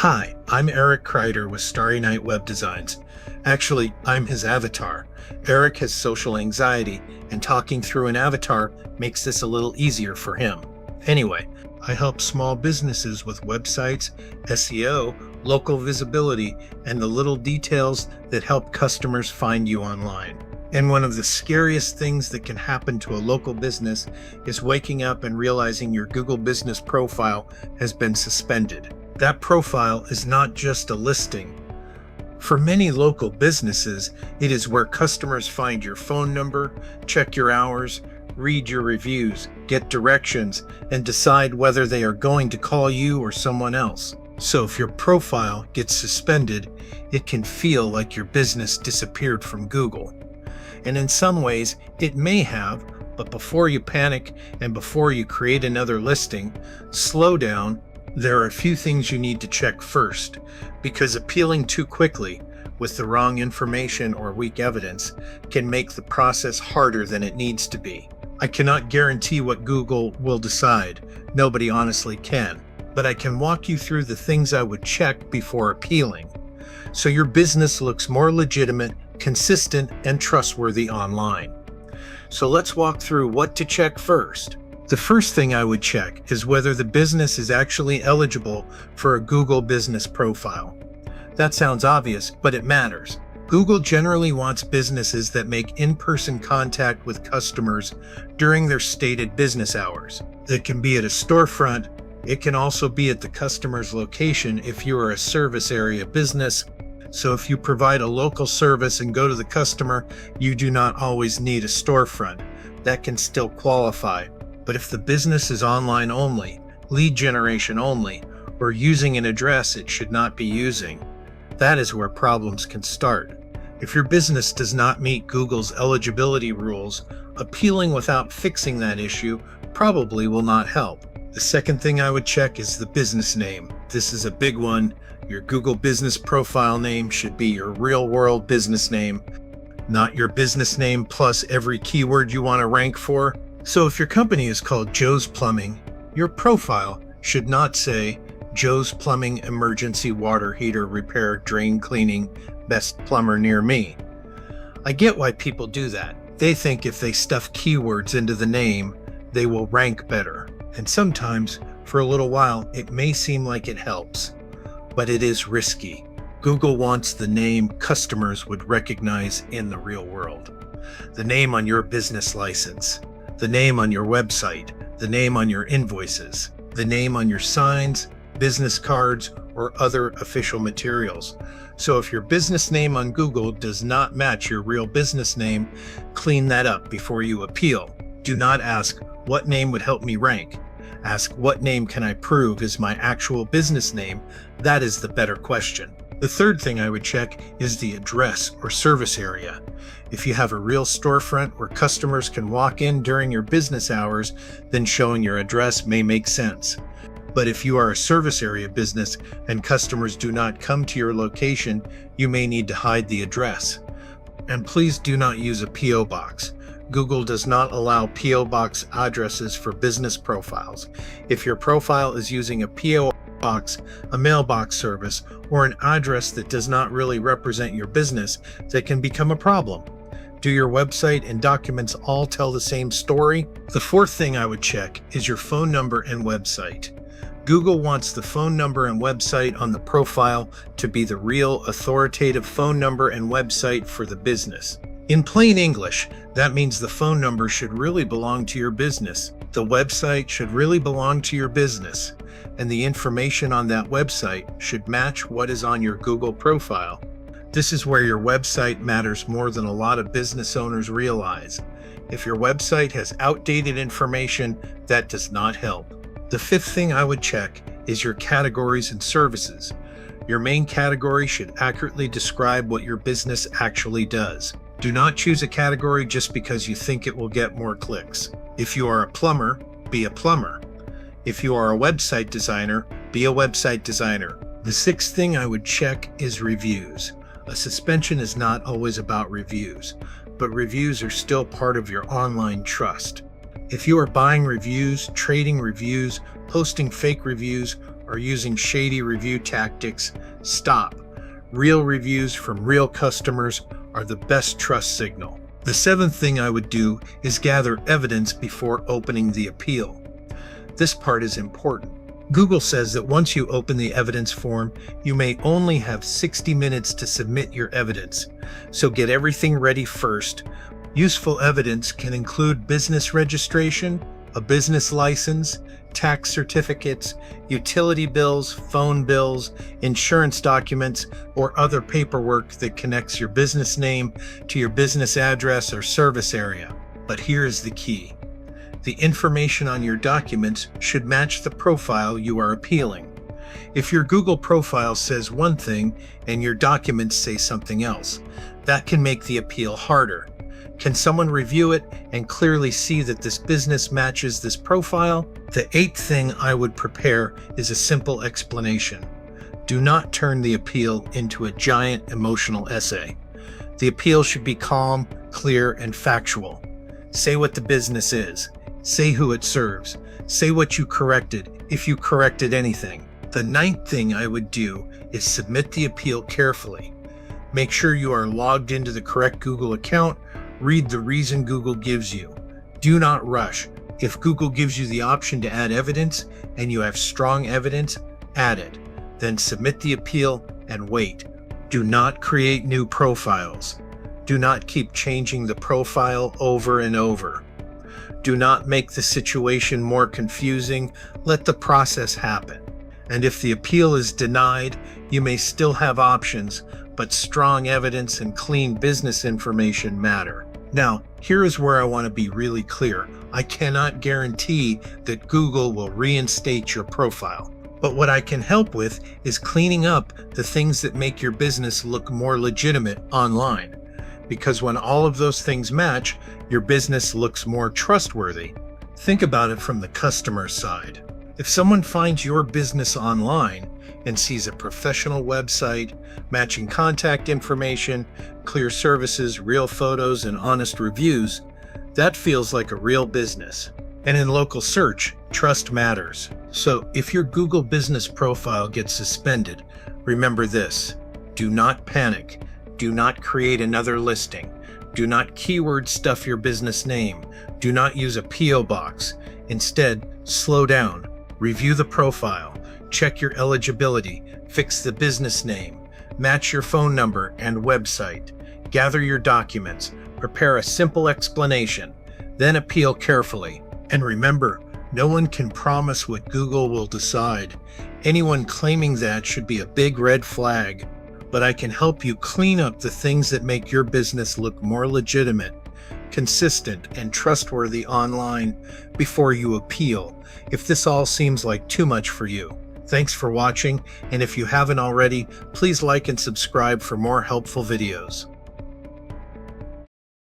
Hi, I'm Eric Kreider with Starry Web Designs. Actually, I'm his avatar. Eric has social anxiety, and talking through an avatar makes this a little easier for him. Anyway, I help small businesses with websites, SEO, local visibility, and the little details that help customers find you online. And one of the scariest things that can happen to a local business is waking up and realizing your Google Business profile has been suspended. That profile is not just a listing. For many local businesses, it is where customers find your phone number, check your hours, read your reviews, get directions, and decide whether they are going to call you or someone else. So if your profile gets suspended, it can feel like your business disappeared from Google. And in some ways, it may have, but before you panic and before you create another listing, slow down. There are a few things you need to check first, because appealing too quickly with the wrong information or weak evidence can make the process harder than it needs to be. I cannot guarantee what Google will decide. Nobody honestly can. But I can walk you through the things I would check before appealing, so your business looks more legitimate, consistent, and trustworthy online. So let's walk through what to check first. The first thing I would check is whether the business is actually eligible for a Google Business profile. That sounds obvious, but it matters. Google generally wants businesses that make in-person contact with customers during their stated business hours. It can be at a storefront. It can also be at the customer's location if you are a service area business. So if you provide a local service and go to the customer, you do not always need a storefront. That can still qualify. But if the business is online only, lead generation only, or using an address it should not be using, that is where problems can start. If your business does not meet Google's eligibility rules, appealing without fixing that issue probably will not help. The second thing I would check is the business name. This is a big one. Your Google Business profile name should be your real-world business name, not your business name plus every keyword you want to rank for. So if your company is called Joe's Plumbing, your profile should not say Joe's Plumbing Emergency Water Heater Repair Drain Cleaning Best Plumber Near Me. I get why people do that. They think if they stuff keywords into the name, they will rank better. And sometimes, for a little while, it may seem like it helps, but it is risky. Google wants the name customers would recognize in the real world. The name on your business license, the name on your website, the name on your invoices, the name on your signs, business cards, or other official materials. So if your business name on Google does not match your real business name, clean that up before you appeal. Do not ask, what name would help me rank? Ask, what name can I prove is my actual business name? That is the better question. The third thing I would check is the address or service area. If you have a real storefront where customers can walk in during your business hours, then showing your address may make sense. But if you are a service area business and customers do not come to your location, you may need to hide the address. And please do not use a P.O. box. Google does not allow P.O. box addresses for business profiles. If your profile is using a P.O. box, a mailbox service, or an address that does not really represent your business, that can become a problem. Do your website and documents all tell the same story? The fourth thing I would check is your phone number and website. Google wants the phone number and website on the profile to be the real authoritative phone number and website for the business. In plain English, that means the phone number should really belong to your business. The website should really belong to your business, and the information on that website should match what is on your Google profile. This is where your website matters more than a lot of business owners realize. If your website has outdated information, that does not help. The fifth thing I would check is your categories and services. Your main category should accurately describe what your business actually does. Do not choose a category just because you think it will get more clicks. If you are a plumber, be a plumber. If you are a website designer, be a website designer. The sixth thing I would check is reviews. A suspension is not always about reviews, but reviews are still part of your online trust. If you are buying reviews, trading reviews, posting fake reviews, are using shady review tactics, stop. Real reviews from real customers are the best trust signal. The seventh thing I would do is gather evidence before opening the appeal. This part is important. Google says that once you open the evidence form, you may only have 60 minutes to submit your evidence, so get everything ready first. Useful evidence can include business registration, a business license, tax certificates, utility bills, phone bills, insurance documents, or other paperwork that connects your business name to your business address or service area. But here's the key. The information on your documents should match the profile you are appealing. If your Google profile says one thing and your documents say something else, that can make the appeal harder. Can someone review it and clearly see that this business matches this profile? The eighth thing I would prepare is a simple explanation. Do not turn the appeal into a giant emotional essay. The appeal should be calm, clear, and factual. Say what the business is. Say who it serves. Say what you corrected, if you corrected anything. The ninth thing I would do is submit the appeal carefully. Make sure you are logged into the correct Google account. Read the reason Google gives you. Do not rush. If Google gives you the option to add evidence and you have strong evidence, add it. Then submit the appeal and wait. Do not create new profiles. Do not keep changing the profile over and over. Do not make the situation more confusing. Let the process happen. And if the appeal is denied, you may still have options, but strong evidence and clean business information matter. Now, here is where I want to be really clear. I cannot guarantee that Google will reinstate your profile. But what I can help with is cleaning up the things that make your business look more legitimate online. Because when all of those things match, your business looks more trustworthy. Think about it from the customer side. If someone finds your business online and sees a professional website, matching contact information, clear services, real photos, and honest reviews, that feels like a real business. And in local search, trust matters. So if your Google business profile gets suspended, remember this: do not panic. Do not create another listing. Do not keyword stuff your business name. Do not use a P.O. box. Instead, slow down. Review the profile. Check your eligibility. Fix the business name. Match your phone number and website. Gather your documents. Prepare a simple explanation. Then appeal carefully. And remember, no one can promise what Google will decide. Anyone claiming that should be a big red flag. But I can help you clean up the things that make your business look more legitimate, consistent, and trustworthy online before you appeal, if this all seems like too much for you. Thanks for watching, and if you haven't already, please like and subscribe for more helpful videos.